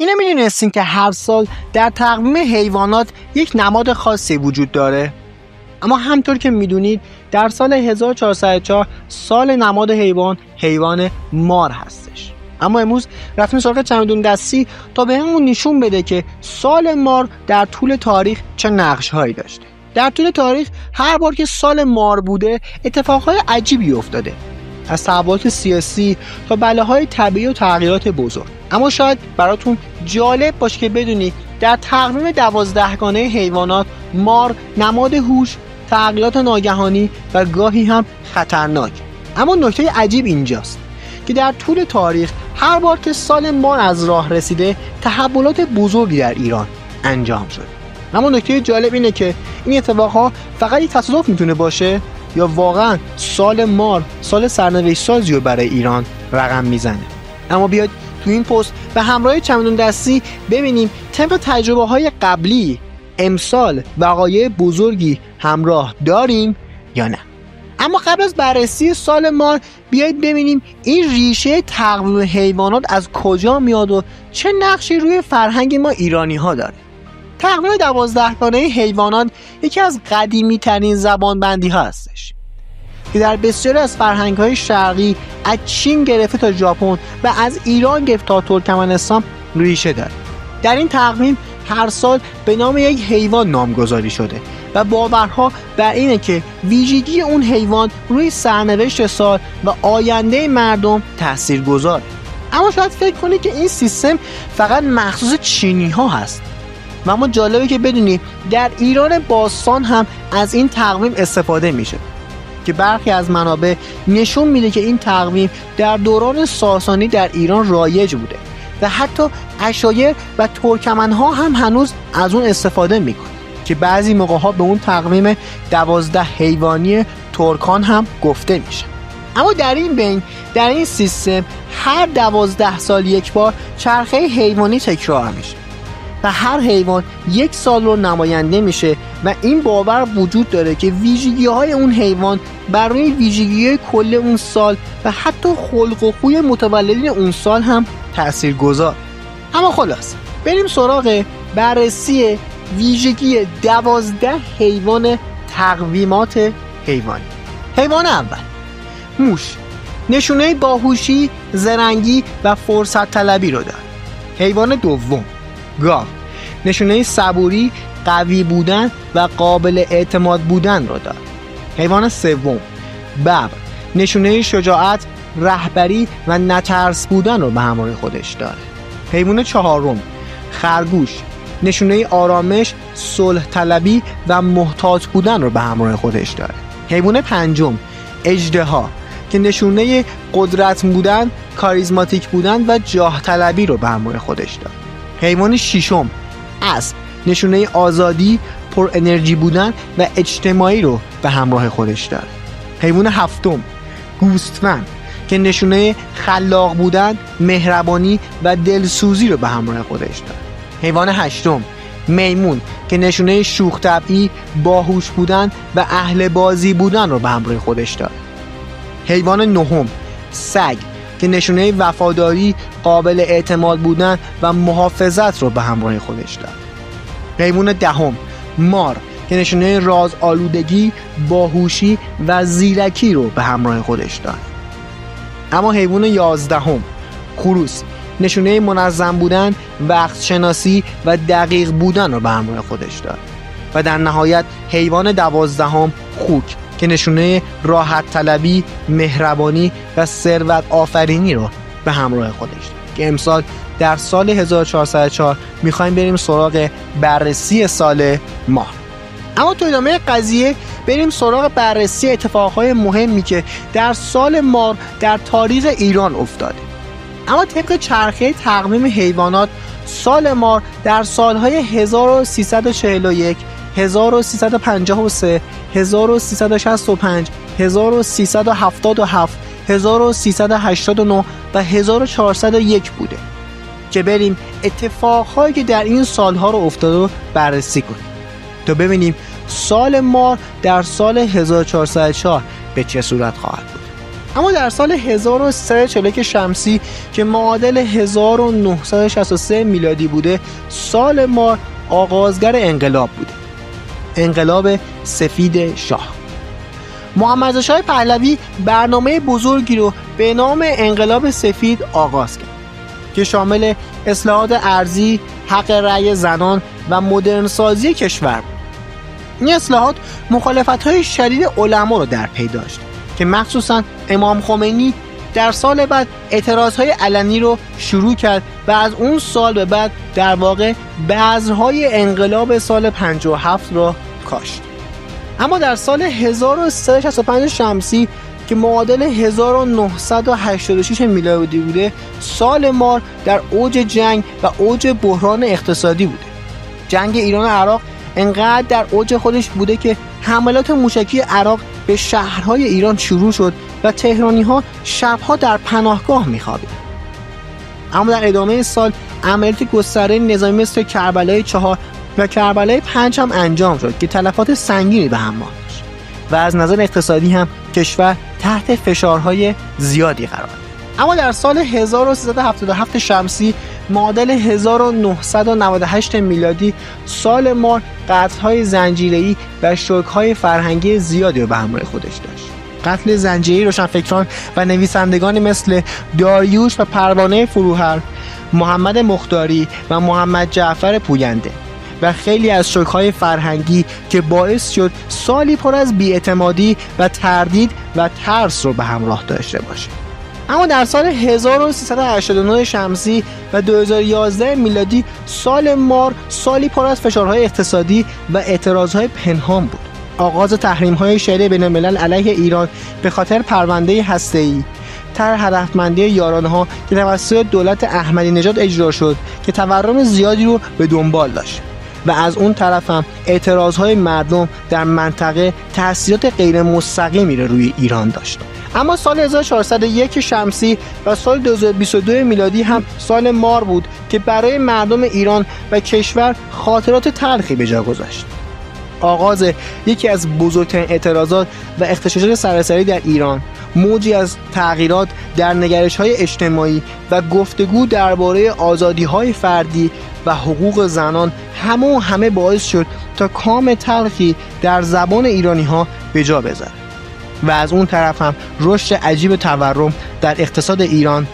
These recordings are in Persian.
اینو میدونستین که هر سال در تقویم حیوانات یک نماد خاصی وجود داره؟ اما همطور که میدونید در سال 1404 سال نماد حیوان مار هستش. اما امروز رفتیم سراغ چمدون دستی تا بهمون نشون بده که سال مار در طول تاریخ چه نقش هایی داشته. در طول تاریخ هر بار که سال مار بوده اتفاقهای عجیبی افتاده، از تحولات سیاسی تا بلاهای طبیعی و تغییرات بزرگ. اما شاید براتون جالب باشه که بدونید در تقویم 12 گانه حیوانات مار نماد هوش، تغییرات ناگهانی و گاهی هم خطرناک. اما نکته عجیب اینجاست که در طول تاریخ هر بار که سال مار از راه رسیده تحولات بزرگی در ایران انجام شده. اما نکته جالب اینه که این اتفاقها فقط یک تصادف میتونه باشه یا واقعا سال مار سال سرنوشت سازی رو برای ایران رقم میزنه. اما بیاید تو این پست به همراه چمدون دستی ببینیم طبق تجربه های قبلی امسال وقایع بزرگی همراه داریم یا نه. اما قبل از بررسی سال مار بیایید ببینیم این ریشه تقویم حیوانات از کجا میاد و چه نقشی روی فرهنگ ما ایرانی ها داره. تقویم 12 گانه حیوانات یکی از قدیمی ترین زبانبندی ها هستش که در بسیاری از فرهنگ های شرقی از چین گرفته تا ژاپن و از ایران گرفته تا ترکمنستان ریشه داره. در این تقویم هر سال به نام یک حیوان نامگذاری شده و باورها بر اینه که ویژگی اون حیوان روی سرنوشت سال و آینده مردم تاثیرگذاره. اما شاید فکر کنید که این سیستم فقط مخصوص چینی ها هست و اما جالبه که بدونید در ایران باستان هم از این تقویم استفاده میشه که برخی از منابع نشون میده که این تقویم در دوران ساسانی در ایران رایج بوده و حتی عشایر و ترکمنها هم هنوز از اون استفاده میکنن که بعضی موقع ها به اون تقویم 12 حیوانی ترکان هم گفته میشه. اما در این بین در این سیستم هر 12 سال یک بار چرخه حیوانی تکرار میشه و هر حیوان یک سال رو نماینده میشه و این باور وجود داره که ویژگی‌های اون حیوان بر روی ویژگی‌های کل اون سال و حتی خلق و خوی متولدین اون سال هم تاثیرگذار. اما خلاص بریم سراغ بررسی ویژگی 12 حیوان تقویمات حیوانی. حیوان اول موش، نشونه باهوشی، زرنگی و فرصت طلبی رو داره. حیوان دوم گاو، نشونه صبوری، قوی بودن و قابل اعتماد بودن رو داره. حیوان سوم ببر، نشونه شجاعت، رهبری و نترس بودن رو به همراه خودش داره. حیوان چهارم خرگوش، نشونه آرامش، صلح طلبی و محتاط بودن رو به همراه خودش داره. حیوان پنجم اژدها که نشونه قدرت بودن، کاریزماتیک بودن و جاه طلبی رو به همراه خودش داره. حیوان ششم اسب، نشونه آزادی، پر انرژی بودن و اجتماعی رو به همراه خودش داره. حیوان هفتم گوسفند که نشونه خلاق بودن، مهربانی و دلسوزی رو به همراه خودش داره. حیوان هشتم میمون که نشونه شوخ طبعی، باهوش بودن و اهل بازی بودن رو به همراه خودش داره. حیوان نهم سگ که نشونه وفاداری، قابل اعتماد بودن و محافظت رو به همراه خودش داره. حیوان دهم مار که نشونه راز آلودگی، باهوشی و زیرکی رو به همراه خودش داره. اما حیوان 11 خروس، نشونه منظم بودن، وقت شناسی و دقیق بودن رو به همراه خودش داره. و در نهایت حیوان 12 خوک که نشونه راحت طلبی، مهربانی و ثروت آفرینی رو به همراه خودش داره که امسال در سال 1404 میخوایم بریم سراغ بررسی سال مار. اما تو ادامه قضیه بریم سراغ بررسی اتفاقهای مهمی که در سال مار در تاریخ ایران افتاده. اما طبق چرخه تقویم حیوانات سال مار در سالهای 1341 1353 1365 1377 1389 و 1401 بوده که بریم اتفاقهایی که در این سالها رو افتاده رو بررسی کنیم تا ببینیم سال مار در سال 1404 به چه صورت خواهد بود. اما در سال 1341 شمسی که معادل 1963 میلادی بوده، سال مار آغازگر انقلاب بوده، انقلاب سفید شاه. محمد رضا شاه پهلوی برنامه بزرگی رو به نام انقلاب سفید آغاز کرد که شامل اصلاحات ارضی، حق رأی زنان و مدرن سازی کشور بود. این اصلاحات مخالفت‌های شدید علما رو در پی داشت که مخصوصاً امام خمینی در سال بعد اعتراضهای علنی رو شروع کرد و از اون سال به بعد در واقع بذرهای انقلاب سال 57 رو کاشت. اما در سال 1365 شمسی که معادل 1986 میلادی بوده، سال مار در اوج جنگ و اوج بحران اقتصادی بوده. جنگ ایران و عراق انقدر در اوج خودش بوده که حملات موشکی عراق به شهرهای ایران شروع شد و تهرانی‌ها شبها در پناهگاه می‌خوابیدند. اما در ادامه سال عملیات گسترده نظامی مثل کربلای 4 و کربلای 5 هم انجام شد که تلفات سنگینی به همراه داشت و از نظر اقتصادی هم کشور تحت فشارهای زیادی قرار گرفت. اما در سال 1377 شمسی معادل 1998 میلادی، سال مار قتل‌های زنجیره‌ای و شوک‌های فرهنگی زیادی رو به همراه خودش داشت. قتل زنجیره‌ای روشنفکران و نویسندگانی مثل داریوش و پروانه فروهر، محمد مختاری و محمد جعفر پوینده و خیلی از شوک‌های فرهنگی که باعث شد سالی پر از بی‌اعتمادی و تردید و ترس رو به همراه داشته باشه. اما در سال 1389 شمسی و 2011 میلادی، سال مار سالی پر از فشارهای اقتصادی و اعتراضهای پنهان بود. آغاز تحریم‌های شدید بین‌الملل علیه ایران به خاطر پرونده هسته‌ای، طرح هدفمندی یارانه‌ها که توسط دولت احمدی نژاد اجرا شد که تورم زیادی رو به دنبال داشت و از اون طرف هم اعتراضهای مردم در منطقه تأثیرات غیر مستقیمی رو روی ایران داشت. اما سال 1401 شمسی و سال 2022 میلادی هم سال مار بود که برای مردم ایران و کشور خاطرات تلخی به جا گذاشت. آغاز یکی از بزرگترین اعتراضات و اغتشاشات سراسری در ایران، موجی از تغییرات در نگرش‌های اجتماعی و گفتگو درباره آزادی‌های فردی و حقوق زنان همه باعث شد تا کام تلخی در زبان ایرانی‌ها به جا بذاره و از اون طرف هم رشد عجیب تورم در اقتصاد ایران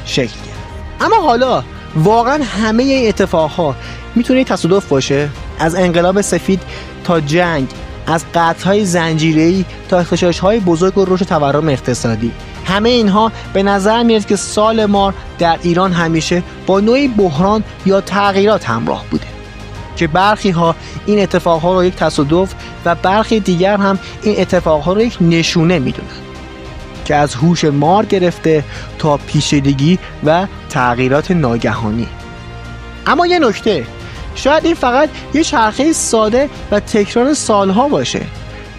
شکل گرفت. اما حالا واقعا همه این اتفاقها میتونه تصادف باشه؟ از انقلاب سفید تا جنگ، از قطع‌های زنجیره‌ای تا اغتشاش‌های بزرگ و رشد تورم اقتصادی، همه اینها به نظر میاد که سال مار در ایران همیشه با نوعی بحران یا تغییرات همراه بوده که برخی ها این اتفاقها رو یک تصادف و برخی دیگر هم این اتفاقها رو یک نشونه میدونن که از هوش مار گرفته تا پیچیدگی و تغییرات ناگهانی. اما یه نکته، شاید این فقط یه چرخه ساده و تکرار سالها باشه،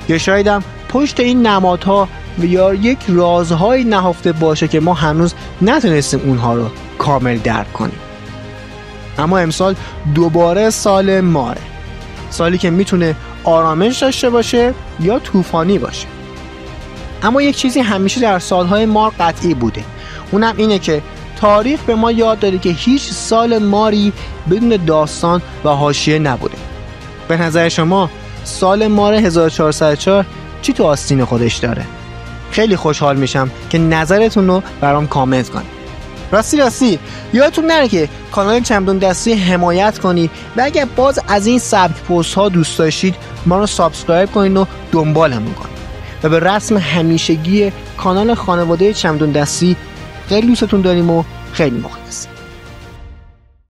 یا شاید هم پشت این نمادها یا یک رازهای نهفته باشه که ما هنوز نتونستیم اونها رو کامل درک کنیم. اما امسال دوباره سال ماره، سالی که میتونه آرامش داشته باشه یا طوفانی باشه. اما یک چیزی همیشه در سالهای مار قطعی بوده، اونم اینه که تاریخ به ما یاد داده که هیچ سال ماری بدون داستان و حاشیه نبوده. به نظر شما سال مار 1404 چی تو آستین خودش داره؟ خیلی خوشحال میشم که نظرتون رو برام کامنت کنید. راستی یادتون نره که کانال چمدون دستی حمایت کنید و اگر باز از این سبک پست ها دوست داشتید ما رو سابسکرایب کنید و دنبالمون کنید و به رسم همیشگی کانال خانواده چمدون دستی خیلی دوستتون داریم و خیلی مخلصیم.